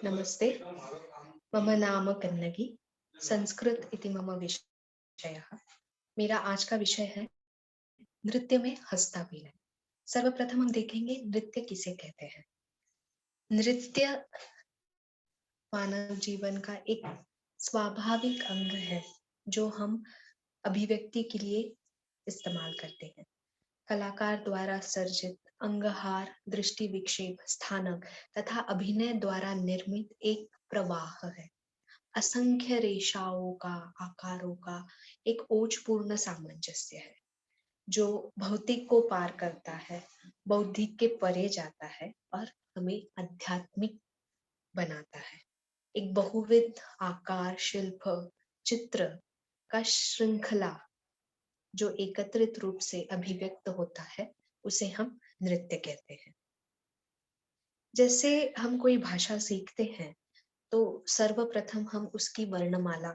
नमस्ते। मम नाम कन्नगी। संस्कृत इति मम विषयः। मेरा आज का विषय है नृत्य में हस्ताभिनय। सर्वप्रथम हम देखेंगे नृत्य किसे कहते हैं। नृत्य मानव जीवन का एक स्वाभाविक अंग है जो हम अभिव्यक्ति के लिए इस्तेमाल करते हैं। कलाकार द्वारा सर्जित अंगहार, दृष्टि विक्षेप, स्थानक तथा अभिनय द्वारा निर्मित एक प्रवाह है। असंख्य रेखाओं का, आकारों का एक ओजपूर्ण सामंजस्य है जो भौतिक को पार करता है, बौद्धिक के परे जाता है और हमें आध्यात्मिक बनाता है। एक बहुविध आकार, शिल्प, चित्र का श्रृंखला जो एकत्रित रूप से अभिव्यक्त होता है, उसे हम नृत्य कहते हैं। जैसे हम कोई भाषा सीखते हैं तो सर्वप्रथम हम उसकी वर्णमाला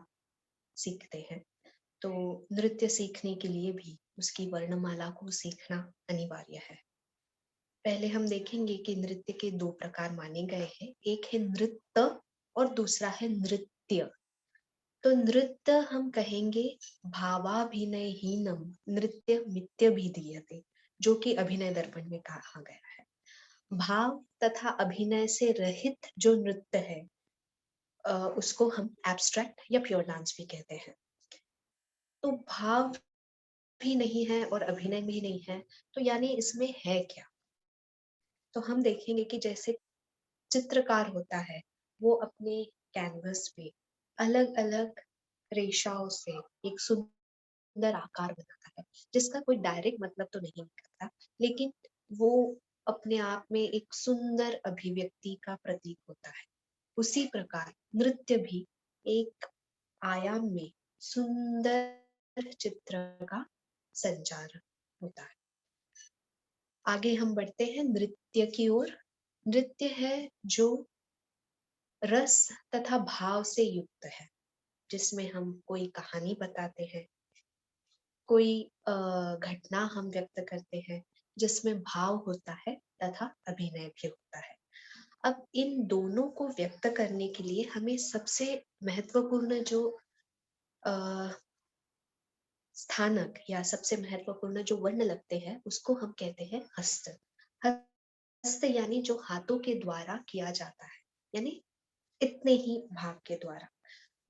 सीखते हैं। तो नृत्य सीखने के लिए भी उसकी वर्णमाला को सीखना अनिवार्य है। पहले हम देखेंगे कि नृत्य के दो प्रकार माने गए हैं। एक है नृत्य और दूसरा है नृत्य। तो नृत्य हम कहेंगे भावाभिनयहीनम नृत्य मित्यभिधीयते, जो कि अभिनय दर्पण में कहा गया है। भाव तथा अभिनय से रहित जो नृत्य है उसको हम एब्स्ट्रैक्ट या प्योर डांस भी कहते हैं। तो भाव भी नहीं है और अभिनय भी नहीं है, तो यानी इसमें है क्या। तो हम देखेंगे कि जैसे चित्रकार होता है, वो अपने कैनवस पे अलग अलग रेखाओं से एक सुंदर आकार बनाता है, जिसका कोई डायरेक्ट मतलब तो नहीं निकलता, लेकिन वो अपने आप में एक सुंदर अभिव्यक्ति का प्रतीक होता है। उसी प्रकार नृत्य भी एक आयाम में सुंदर चित्र का संचार होता है। आगे हम बढ़ते हैं नृत्य की ओर। नृत्य है जो रस तथा भाव से युक्त है, जिसमें हम कोई कहानी बताते हैं, कोई घटना हम व्यक्त करते हैं, जिसमें भाव होता है तथा अभिनय भी होता है। अब इन दोनों को व्यक्त करने के लिए हमें सबसे महत्वपूर्ण जो स्थानक या सबसे महत्वपूर्ण जो वर्ण लगते हैं, उसको हम कहते हैं हस्त। हस्त यानी जो हाथों के द्वारा किया जाता है, यानी इतने ही भाग के द्वारा,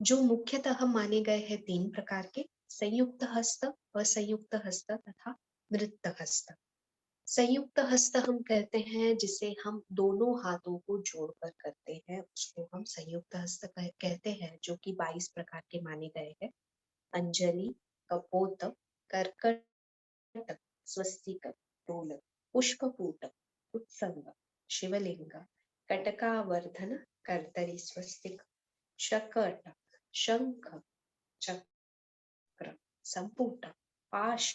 जो मुख्यतः माने गए हैं तीन प्रकार के: संयुक्त हस्त, असंयुक्त हस्त तथा नृत्त हस्त। संयुक्त हस्त हम कहते हैं जिसे हम दोनों हाथों को जोड़कर करते हैं, उसको हम संयुक्त हस्त कहते हैं, जो कि 22 प्रकार के माने गए हैं: अंजलि, कपोत, कर्कट, स्वस्तिक, तोलक, पुष्पकूट, उत्संग, शिवलिंग, कटकावर्धन, कर्तरी, स्वस्तिक, शकट, शंख, चक्र, संपुट, पाश,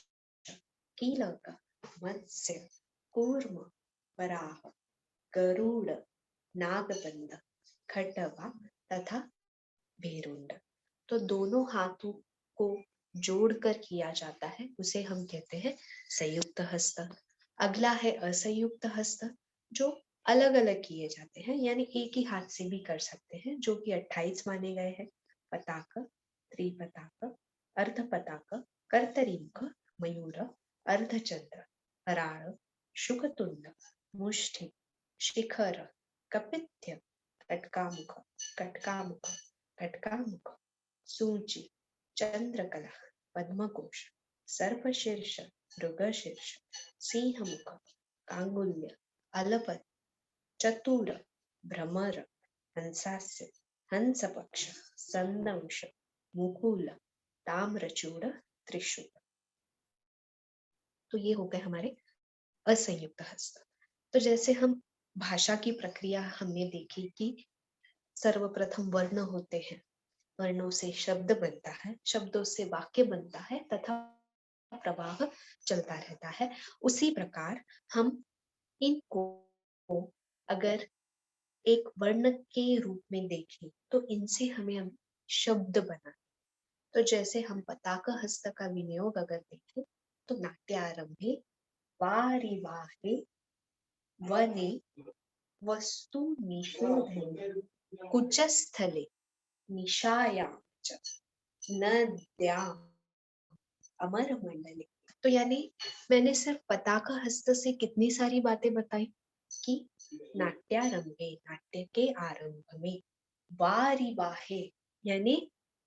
कीलक, मत्स्य, कूर्म, वराह, गरुड़, नागबंध, खटवा तथा भेरुंड। तो दोनों हाथों को जोड़कर किया जाता है, उसे हम कहते हैं संयुक्त हस्त। अगला है असंयुक्त हस्त, जो अलग अलग किए जाते हैं, यानी एक ही हाथ से भी कर सकते हैं, जो कि 28 माने गए हैं: पताक, त्रिपताक, अर्धपताक, कर्तरीमुख, मयूर, अर्धचंद्र, हराळ, शुकतुंड, मुष्टि, शिखर, कपित्य, कटकामुख, कटकामुख, कटकामुख, सूची, चंद्रकला, पद्मकोश, सर्पशीर्ष, मृगशीर्ष, सिंहमुख, कांगुल्य, अलपत, चतुर, भ्रमर, हंसास्य, हंसपक्ष, संदंश, मुकुल, ताम्रचूड़, त्रिशूल। तो ये हो गए हमारे असंयुक्त हस्त। तो जैसे हम भाषा की प्रक्रिया हमने देखी कि सर्वप्रथम वर्ण होते हैं, वर्णों से शब्द बनता है, शब्दों से वाक्य बनता है तथा प्रवाह चलता रहता है। उसी प्रकार हम इनको अगर एक वर्ण के रूप में देखें तो इनसे हमें शब्द बना। तो जैसे हम पताक हस्त का विनियोग अगर देखें तो नाट्यारंभे वारिवाहे वने वस्तु निषेधने कुचस्थले निशायां च नद्यां अमर मंडले। तो यानी मैंने सिर्फ पताका हस्त से कितनी सारी बातें बताई कि नाट्यारंभे, नाट्य के आरंभ में, वारी वाहे यानी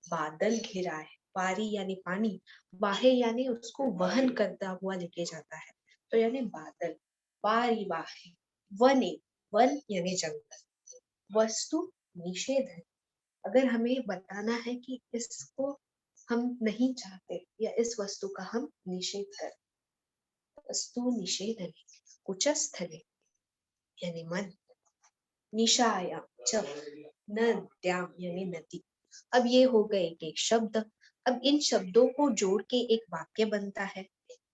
बादल घिरा है, वारी यानी पानी, वाहे यानी उसको वहन करता हुआ लेके जाता है, तो यानी बादल, वारी वाहे, वने, वन यानी जंगल, वस्तु निषेध। अगर हमें बताना है कि इसको हम नहीं चाहते या इस वस्तु का हम निषेध कर, वस्तु निषेधने, कुचस्थले यानी मन, निशायां च नद्यां यानी नदी। अब ये हो गए एक शब्द। अब इन शब्दों को जोड़ के एक वाक्य बनता है,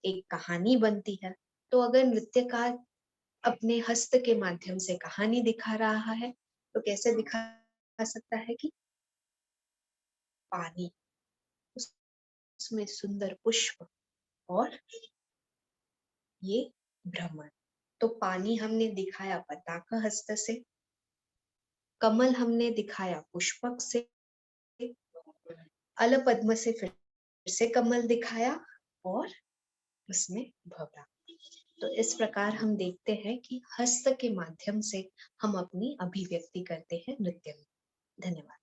एक कहानी बनती है। तो अगर नृत्यकार अपने हस्त के माध्यम से कहानी दिखा रहा है तो कैसे दिखा सकता है कि पानी, उसमें सुंदर पुष्प और ये भ्रमण। तो पानी हमने दिखाया पताका हस्त से, कमल हमने दिखाया पुष्पक से, अल पद्म से फिर से कमल दिखाया और उसमें भवरा। तो इस प्रकार हम देखते हैं कि हस्त के माध्यम से हम अपनी अभिव्यक्ति करते हैं नृत्य में। धन्यवाद।